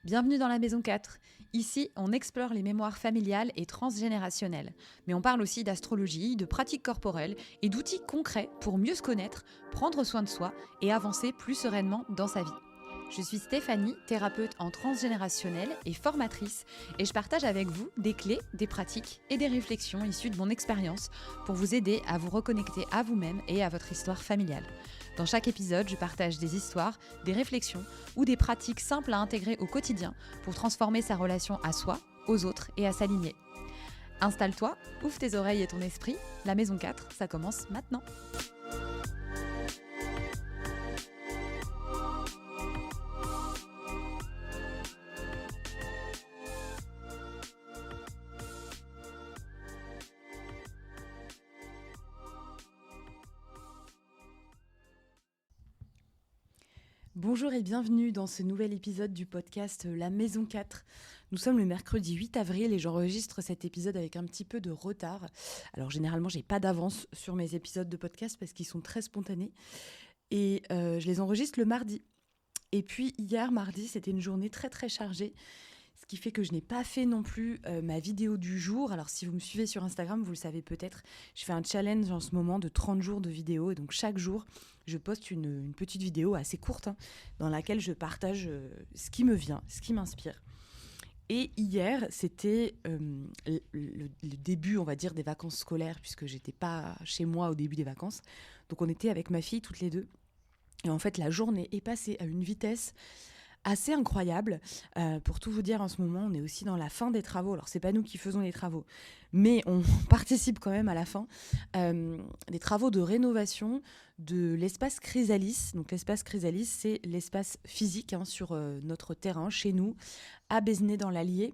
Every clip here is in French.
Bienvenue dans la Maison 4. Ici, on explore les mémoires familiales et transgénérationnelles. Mais on parle aussi d'astrologie, de pratiques corporelles et d'outils concrets pour mieux se connaître, prendre soin de soi et avancer plus sereinement dans sa vie. Je suis Stéphanie, thérapeute en transgénérationnel et formatrice, et je partage avec vous des clés, des pratiques et des réflexions issues de mon expérience pour vous aider à vous reconnecter à vous-même et à votre histoire familiale. Dans chaque épisode, je partage des histoires, des réflexions ou des pratiques simples à intégrer au quotidien pour transformer sa relation à soi, aux autres et à s'aligner. Installe-toi, ouvre tes oreilles et ton esprit. La Maison 4, ça commence maintenant. Bonjour et bienvenue dans ce nouvel épisode du podcast La Maison 4. Nous sommes le mercredi 8 avril et j'enregistre cet épisode avec un petit peu de retard. Alors généralement, j'ai pas d'avance sur mes épisodes de podcast parce qu'ils sont très spontanés et je les enregistre le mardi. Et puis hier, mardi, c'était une journée très très chargée, ce qui fait que je n'ai pas fait non plus ma vidéo du jour. Alors si vous me suivez sur Instagram, vous le savez peut-être, je fais un challenge en ce moment de 30 jours de vidéos. Et donc chaque jour, je poste une petite vidéo assez courte dans laquelle je partage ce qui me vient, ce qui m'inspire. Et hier, c'était le début, on va dire, des vacances scolaires, puisque j'étais pas chez moi au début des vacances. Donc on était avec ma fille toutes les deux. Et en fait, la journée est passée à une vitesse assez incroyable. Pour tout vous dire, en ce moment, on est aussi dans la fin des travaux. Alors, c'est pas nous qui faisons les travaux, mais on participe quand même à la fin des travaux de rénovation de l'espace Chrysalis. Donc, l'espace Chrysalis, c'est l'espace physique sur notre terrain, chez nous, à Bézenay dans l'Allier,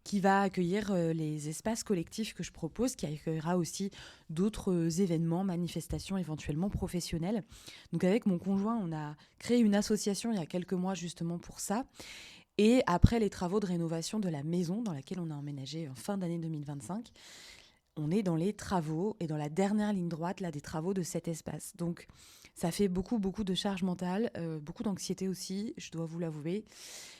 qui va accueillir les espaces collectifs que je propose, qui accueillera aussi d'autres événements, manifestations éventuellement professionnelles. Donc avec mon conjoint, on a créé une association il y a quelques mois justement pour ça. Et après les travaux de rénovation de la maison dans laquelle on a emménagé en fin d'année 2025, on est dans les travaux et dans la dernière ligne droite là, des travaux de cet espace. Donc ça fait beaucoup de charge mentale, beaucoup d'anxiété aussi, je dois vous l'avouer.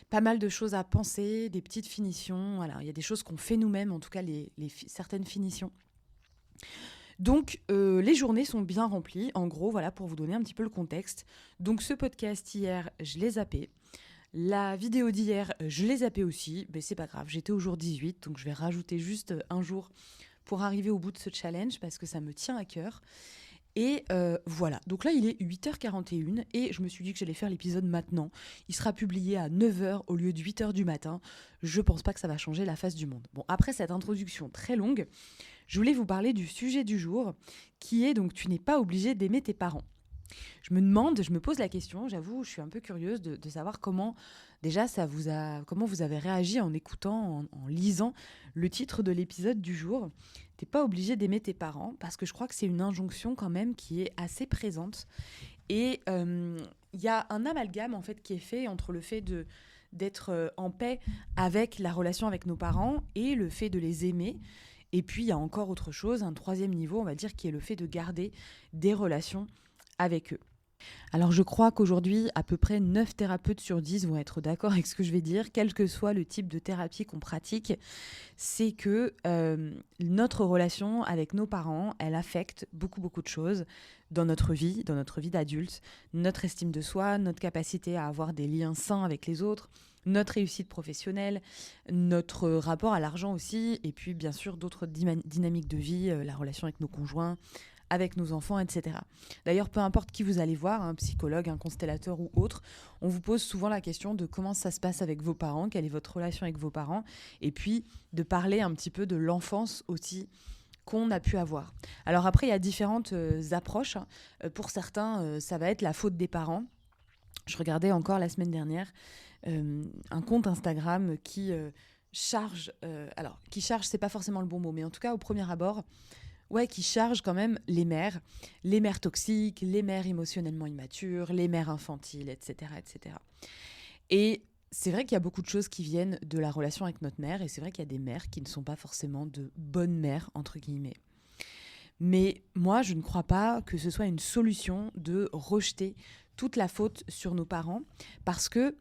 Pas mal de choses à penser, des petites finitions. Voilà, il y a des choses qu'on fait nous-mêmes, en tout cas certaines finitions. Donc, les journées sont bien remplies. En gros, voilà, pour vous donner un petit peu le contexte. Donc, ce podcast hier, je l'ai zappé. La vidéo d'hier, je l'ai zappé aussi. Mais c'est pas grave, j'étais au jour 18, donc je vais rajouter juste un jour pour arriver au bout de ce challenge parce que ça me tient à cœur. Et voilà, donc là il est 8h41 et je me suis dit que j'allais faire l'épisode maintenant. Il sera publié à 9h au lieu de 8h du matin. Je pense pas que ça va changer la face du monde. Bon, après cette introduction très longue, je voulais vous parler du sujet du jour qui est donc tu n'es pas obligé d'aimer tes parents. Je me pose la question, j'avoue, je suis un peu curieuse de savoir comment, déjà, comment vous avez réagi en écoutant, en lisant le titre de l'épisode du jour. T'es pas obligé d'aimer tes parents, parce que je crois que c'est une injonction quand même qui est assez présente. Et y a un amalgame en fait qui est fait entre le fait d'être en paix avec la relation avec nos parents et le fait de les aimer. Et puis il y a encore autre chose, un troisième niveau, on va dire, qui est le fait de garder des relations avec eux. Alors je crois qu'aujourd'hui, à peu près 9 thérapeutes sur 10 vont être d'accord avec ce que je vais dire, quel que soit le type de thérapie qu'on pratique, c'est que notre relation avec nos parents, elle affecte beaucoup de choses dans notre vie d'adulte, notre estime de soi, notre capacité à avoir des liens sains avec les autres, notre réussite professionnelle, notre rapport à l'argent aussi, et puis bien sûr d'autres dynamiques de vie, la relation avec nos conjoints, avec nos enfants, etc. D'ailleurs, peu importe qui vous allez voir, un psychologue, un constellateur ou autre, on vous pose souvent la question de comment ça se passe avec vos parents, quelle est votre relation avec vos parents, et puis de parler un petit peu de l'enfance aussi qu'on a pu avoir. Alors après, il y a différentes approches. Pour certains, ça va être la faute des parents. Je regardais encore la semaine dernière un compte Instagram qui charge, qui charge, c'est pas forcément le bon mot, mais en tout cas au premier abord, qui charge quand même les mères toxiques, les mères émotionnellement immatures, les mères infantiles, etc., etc. Et c'est vrai qu'il y a beaucoup de choses qui viennent de la relation avec notre mère, et c'est vrai qu'il y a des mères qui ne sont pas forcément de bonnes mères, entre guillemets. Mais moi, je ne crois pas que ce soit une solution de rejeter toute la faute sur nos parents, parce que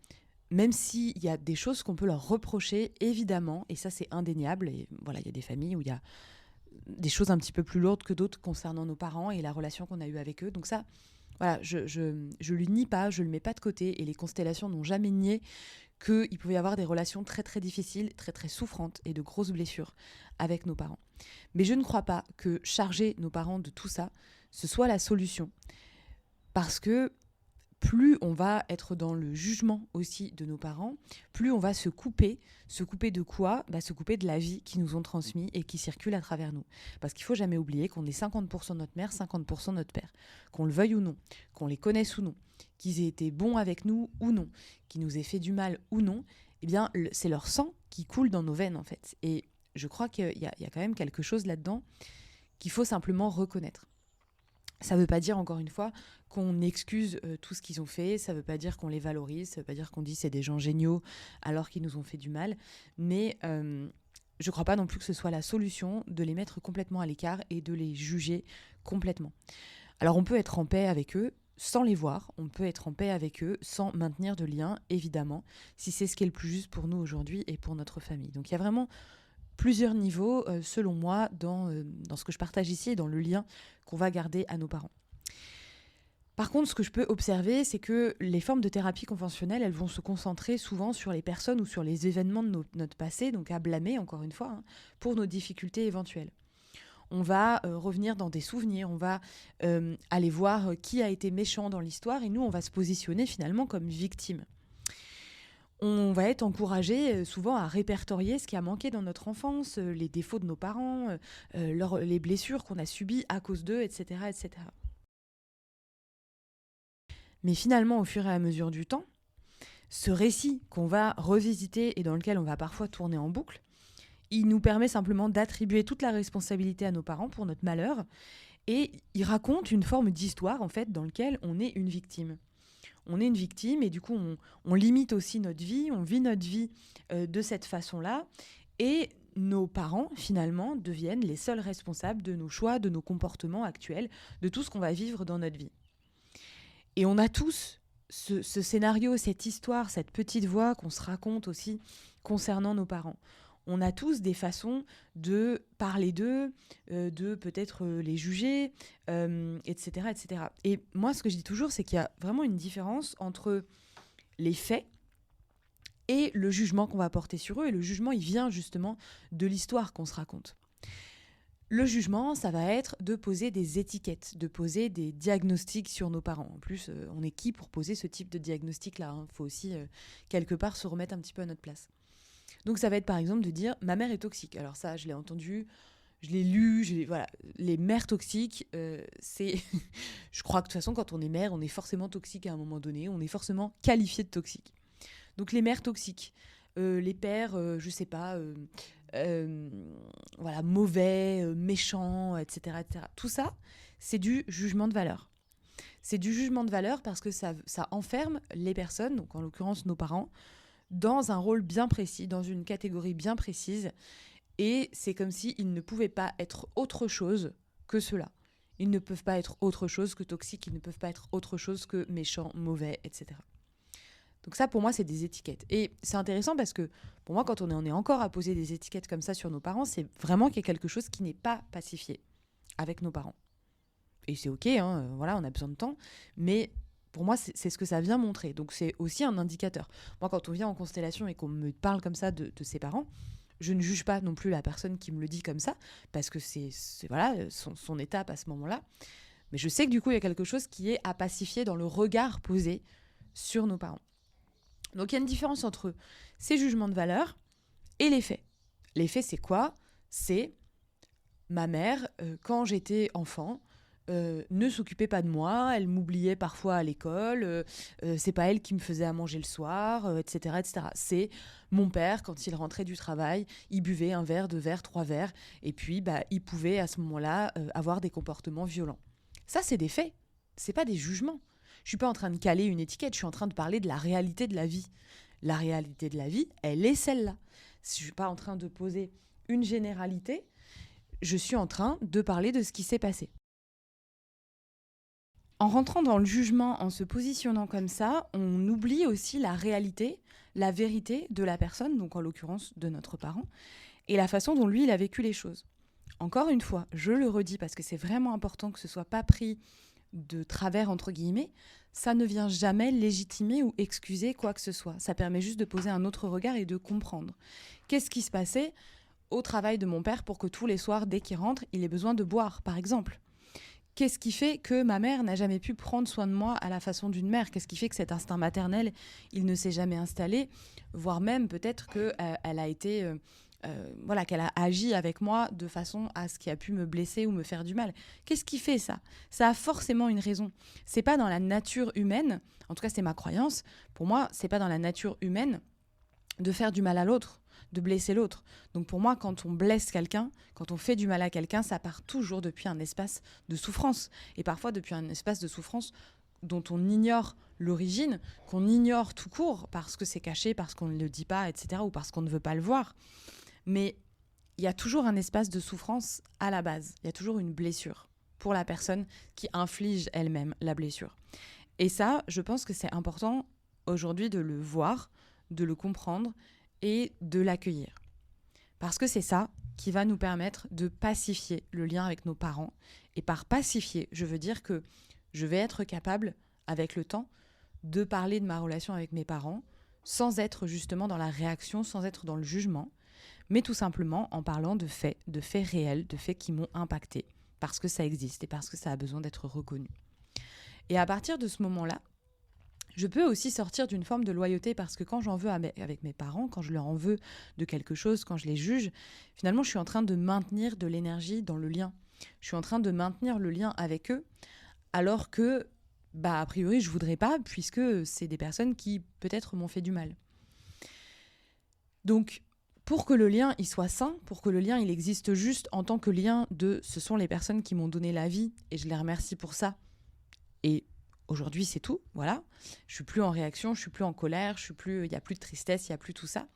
même s'il y a des choses qu'on peut leur reprocher, évidemment, et ça c'est indéniable, et voilà, il y a des familles où il y a des choses un petit peu plus lourdes que d'autres concernant nos parents et la relation qu'on a eue avec eux. Donc ça, voilà, je le nie pas, je le mets pas de côté, et les constellations n'ont jamais nié qu'il pouvait y avoir des relations très très difficiles, très très souffrantes et de grosses blessures avec nos parents. Mais je ne crois pas que charger nos parents de tout ça, ce soit la solution. Parce que plus on va être dans le jugement aussi de nos parents, plus on va se couper. Se couper de quoi ? Se couper de la vie qu'ils nous ont transmise et qui circule à travers nous. Parce qu'il ne faut jamais oublier qu'on est 50% notre mère, 50% notre père. Qu'on le veuille ou non, qu'on les connaisse ou non, qu'ils aient été bons avec nous ou non, qu'ils nous aient fait du mal ou non, eh bien, c'est leur sang qui coule dans nos veines, en fait. Et je crois qu'il y a quand même quelque chose là-dedans qu'il faut simplement reconnaître. Ça ne veut pas dire, encore une fois, qu'on excuse tout ce qu'ils ont fait, ça ne veut pas dire qu'on les valorise, ça ne veut pas dire qu'on dit c'est des gens géniaux alors qu'ils nous ont fait du mal, mais je ne crois pas non plus que ce soit la solution de les mettre complètement à l'écart et de les juger complètement. Alors on peut être en paix avec eux sans les voir, on peut être en paix avec eux sans maintenir de lien, évidemment, si c'est ce qui est le plus juste pour nous aujourd'hui et pour notre famille. Donc il y a vraiment plusieurs niveaux, selon moi, dans ce que je partage ici et dans le lien qu'on va garder à nos parents. Par contre, ce que je peux observer, c'est que les formes de thérapie conventionnelles, elles vont se concentrer souvent sur les personnes ou sur les événements de notre passé, donc à blâmer, encore une fois, pour nos difficultés éventuelles. On va revenir dans des souvenirs, on va aller voir qui a été méchant dans l'histoire, et nous, on va se positionner finalement comme victime. On va être encouragé souvent à répertorier ce qui a manqué dans notre enfance, les défauts de nos parents, les blessures qu'on a subies à cause d'eux, etc., etc. Mais finalement, au fur et à mesure du temps, ce récit qu'on va revisiter et dans lequel on va parfois tourner en boucle, il nous permet simplement d'attribuer toute la responsabilité à nos parents pour notre malheur, et il raconte une forme d'histoire en fait dans laquelle on est une victime. On est une victime et du coup, on limite aussi notre vie, on vit notre vie de cette façon-là. Et nos parents, finalement, deviennent les seuls responsables de nos choix, de nos comportements actuels, de tout ce qu'on va vivre dans notre vie. Et on a tous ce scénario, cette histoire, cette petite voix qu'on se raconte aussi concernant nos parents. On a tous des façons de parler d'eux, de peut-être les juger, etc., etc. Et moi, ce que je dis toujours, c'est qu'il y a vraiment une différence entre les faits et le jugement qu'on va porter sur eux. Et le jugement, il vient justement de l'histoire qu'on se raconte. Le jugement, ça va être de poser des étiquettes, de poser des diagnostics sur nos parents. En plus, on est qui pour poser ce type de diagnostic-là ? Il faut aussi, quelque part, se remettre un petit peu à notre place. Donc ça va être par exemple de dire « ma mère est toxique ». Alors ça, je l'ai entendu, je l'ai lu, voilà. Les mères toxiques, c'est... je crois que de toute façon, quand on est mère, on est forcément toxique à un moment donné, on est forcément qualifié de toxique. Donc les mères toxiques, les pères, je sais pas, voilà, mauvais, méchants, etc., etc. Tout ça, c'est du jugement de valeur. C'est du jugement de valeur parce que ça enferme les personnes, donc en l'occurrence nos parents, dans un rôle bien précis, dans une catégorie bien précise. Et c'est comme s'ils ne pouvaient pas être autre chose que cela. Ils ne peuvent pas être autre chose que toxiques, ils ne peuvent pas être autre chose que méchants, mauvais, etc. Donc ça, pour moi, c'est des étiquettes. Et c'est intéressant parce que, pour moi, quand on est encore à poser des étiquettes comme ça sur nos parents, c'est vraiment qu'il y a quelque chose qui n'est pas pacifié avec nos parents. Et c'est OK, voilà, on a besoin de temps, mais... Pour moi, c'est ce que ça vient montrer. Donc, c'est aussi un indicateur. Moi, quand on vient en constellation et qu'on me parle comme ça de ses parents, je ne juge pas non plus la personne qui me le dit comme ça, parce que c'est voilà, son étape à ce moment-là. Mais je sais que du coup, il y a quelque chose qui est à pacifier dans le regard posé sur nos parents. Donc, il y a une différence entre ces jugements de valeur et les faits. Les faits, c'est quoi ? C'est ma mère, quand j'étais enfant... ne s'occupait pas de moi, elle m'oubliait parfois à l'école, c'est pas elle qui me faisait à manger le soir, etc., etc. C'est mon père, quand il rentrait du travail, il buvait un verre, 2 verres, 3 verres, et puis il pouvait à ce moment-là avoir des comportements violents. Ça, c'est des faits, c'est pas des jugements. Je suis pas en train de caler une étiquette, je suis en train de parler de la réalité de la vie. La réalité de la vie, elle est celle-là. Je suis pas en train de poser une généralité, je suis en train de parler de ce qui s'est passé. En rentrant dans le jugement, en se positionnant comme ça, on oublie aussi la réalité, la vérité de la personne, donc en l'occurrence de notre parent, et la façon dont lui, il a vécu les choses. Encore une fois, je le redis parce que c'est vraiment important que ce ne soit pas pris de travers, entre guillemets, ça ne vient jamais légitimer ou excuser quoi que ce soit. Ça permet juste de poser un autre regard et de comprendre. Qu'est-ce qui se passait au travail de mon père pour que tous les soirs, dès qu'il rentre, il ait besoin de boire, par exemple ? Qu'est-ce qui fait que ma mère n'a jamais pu prendre soin de moi à la façon d'une mère ? Qu'est-ce qui fait que cet instinct maternel, il ne s'est jamais installé ? Voire même peut-être qu'elle a été... qu'elle a agi avec moi de façon à ce qui a pu me blesser ou me faire du mal. Qu'est-ce qui fait ça ? Ça a forcément une raison. C'est pas dans la nature humaine, en tout cas c'est ma croyance, pour moi, c'est pas dans la nature humaine de faire du mal à l'autre, de blesser l'autre. Donc pour moi, quand on blesse quelqu'un, quand on fait du mal à quelqu'un, ça part toujours depuis un espace de souffrance. Et parfois depuis un espace de souffrance dont on ignore l'origine, qu'on ignore tout court parce que c'est caché, parce qu'on ne le dit pas, etc., ou parce qu'on ne veut pas le voir. Mais il y a toujours un espace de souffrance à la base. Il y a toujours une blessure pour la personne qui inflige elle-même la blessure. Et ça, je pense que c'est important aujourd'hui de le voir, de le comprendre et de l'accueillir. Parce que c'est ça qui va nous permettre de pacifier le lien avec nos parents. Et par pacifier, je veux dire que je vais être capable, avec le temps, de parler de ma relation avec mes parents sans être justement dans la réaction, sans être dans le jugement, mais tout simplement en parlant de faits réels, de faits qui m'ont impacté, parce que ça existe et parce que ça a besoin d'être reconnu. Et à partir de ce moment-là, je peux aussi sortir d'une forme de loyauté, parce que quand j'en veux avec mes parents, quand je leur en veux de quelque chose, quand je les juge, finalement, je suis en train de maintenir de l'énergie dans le lien. Je suis en train de maintenir le lien avec eux, alors que, a priori, je voudrais pas, puisque c'est des personnes qui, peut-être, m'ont fait du mal. Donc, pour que le lien il soit sain, pour que le lien il existe juste en tant que lien de ce sont les personnes qui m'ont donné la vie et je les remercie pour ça. Et aujourd'hui c'est tout, voilà. Je suis plus en réaction, je suis plus en colère, il y a plus de tristesse, il y a plus tout ça.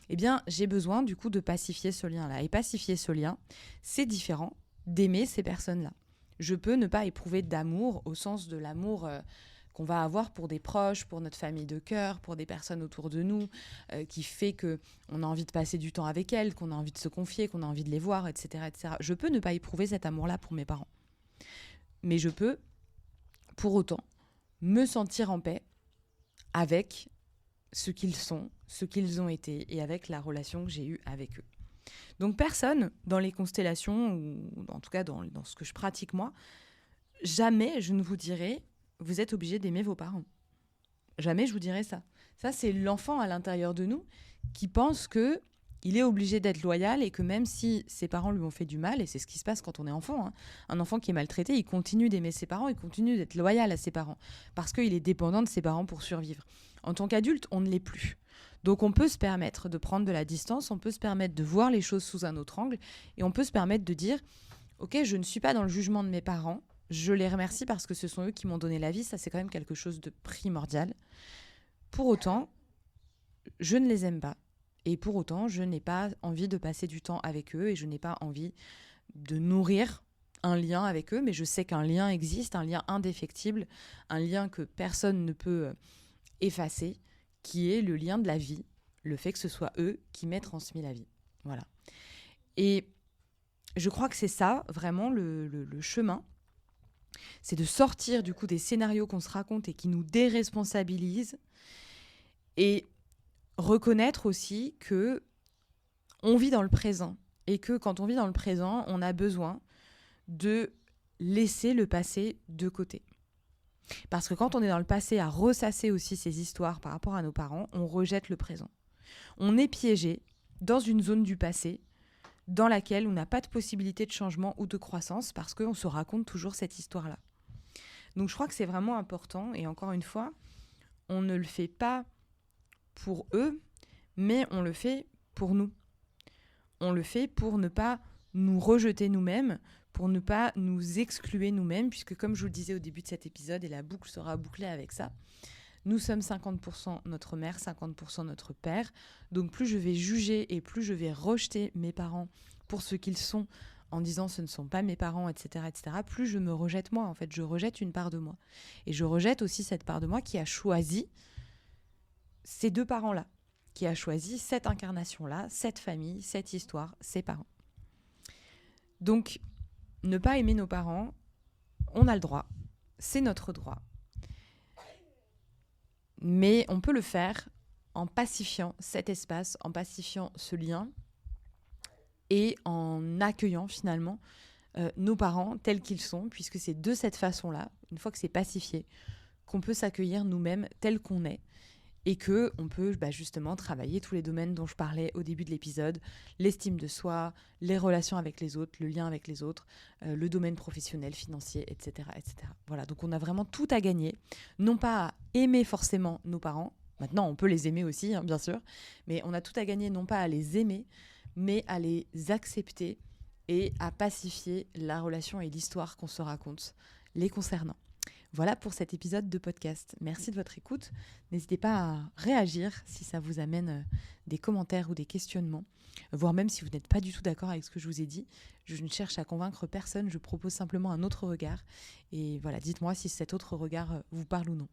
Eh bien, j'ai besoin du coup de pacifier ce lien-là. Et pacifier ce lien, c'est différent d'aimer ces personnes-là. Je peux ne pas éprouver d'amour au sens de l'amour qu'on va avoir pour des proches, pour notre famille de cœur, pour des personnes autour de nous, qui fait qu'on a envie de passer du temps avec elles, qu'on a envie de se confier, qu'on a envie de les voir, etc., etc. Je peux ne pas éprouver cet amour-là pour mes parents. Mais je peux, pour autant, me sentir en paix avec ce qu'ils sont, ce qu'ils ont été, et avec la relation que j'ai eue avec eux. Donc personne, dans les constellations, ou en tout cas dans ce que je pratique moi, jamais je ne vous dirai vous êtes obligé d'aimer vos parents. Jamais je vous dirai ça. Ça, c'est l'enfant à l'intérieur de nous qui pense qu'il est obligé d'être loyal et que même si ses parents lui ont fait du mal, et c'est ce qui se passe quand on est enfant, un enfant qui est maltraité, il continue d'aimer ses parents, il continue d'être loyal à ses parents parce qu'il est dépendant de ses parents pour survivre. En tant qu'adulte, on ne l'est plus. Donc on peut se permettre de prendre de la distance, on peut se permettre de voir les choses sous un autre angle et on peut se permettre de dire « Ok, je ne suis pas dans le jugement de mes parents, je les remercie parce que ce sont eux qui m'ont donné la vie, ça c'est quand même quelque chose de primordial. Pour autant, je ne les aime pas. Et pour autant, je n'ai pas envie de passer du temps avec eux et je n'ai pas envie de nourrir un lien avec eux, mais je sais qu'un lien existe, un lien indéfectible, un lien que personne ne peut effacer, qui est le lien de la vie, le fait que ce soit eux qui m'aient transmis la vie. Voilà. Et je crois que c'est ça, vraiment, le chemin. C'est de sortir du coup des scénarios qu'on se raconte et qui nous déresponsabilisent et reconnaître aussi que on vit dans le présent et que quand on vit dans le présent, on a besoin de laisser le passé de côté. Parce que quand on est dans le passé à ressasser aussi ces histoires par rapport à nos parents, on rejette le présent. On est piégé dans une zone du passé dans laquelle on n'a pas de possibilité de changement ou de croissance parce qu'on se raconte toujours cette histoire-là. Donc je crois que c'est vraiment important et encore une fois, on ne le fait pas pour eux, mais on le fait pour nous. On le fait pour ne pas nous rejeter nous-mêmes, pour ne pas nous excluer nous-mêmes, puisque comme je vous le disais au début de cet épisode, et la boucle sera bouclée avec ça, nous sommes 50% notre mère, 50% notre père. Donc plus je vais juger et plus je vais rejeter mes parents pour ce qu'ils sont en disant ce ne sont pas mes parents, etc., plus je me rejette moi. En fait, je rejette une part de moi. Et je rejette aussi cette part de moi qui a choisi ces deux parents-là, qui a choisi cette incarnation-là, cette famille, cette histoire, ces parents. Donc, ne pas aimer nos parents, on a le droit, c'est notre droit. Mais on peut le faire en pacifiant cet espace, en pacifiant ce lien et en accueillant finalement nos parents tels qu'ils sont, puisque c'est de cette façon-là, une fois que c'est pacifié, qu'on peut s'accueillir nous-mêmes tels qu'on est et qu'on peut justement travailler tous les domaines dont je parlais au début de l'épisode, l'estime de soi, les relations avec les autres, le lien avec les autres, le domaine professionnel, financier, etc., etc. Voilà, donc on a vraiment tout à gagner, non pas à aimer forcément nos parents, maintenant on peut les aimer aussi, bien sûr, mais on a tout à gagner non pas à les aimer, mais à les accepter et à pacifier la relation et l'histoire qu'on se raconte les concernant. Voilà pour cet épisode de podcast. Merci de votre écoute. N'hésitez pas à réagir si ça vous amène des commentaires ou des questionnements, voire même si vous n'êtes pas du tout d'accord avec ce que je vous ai dit. Je ne cherche à convaincre personne, je propose simplement un autre regard. Et voilà, dites-moi si cet autre regard vous parle ou non.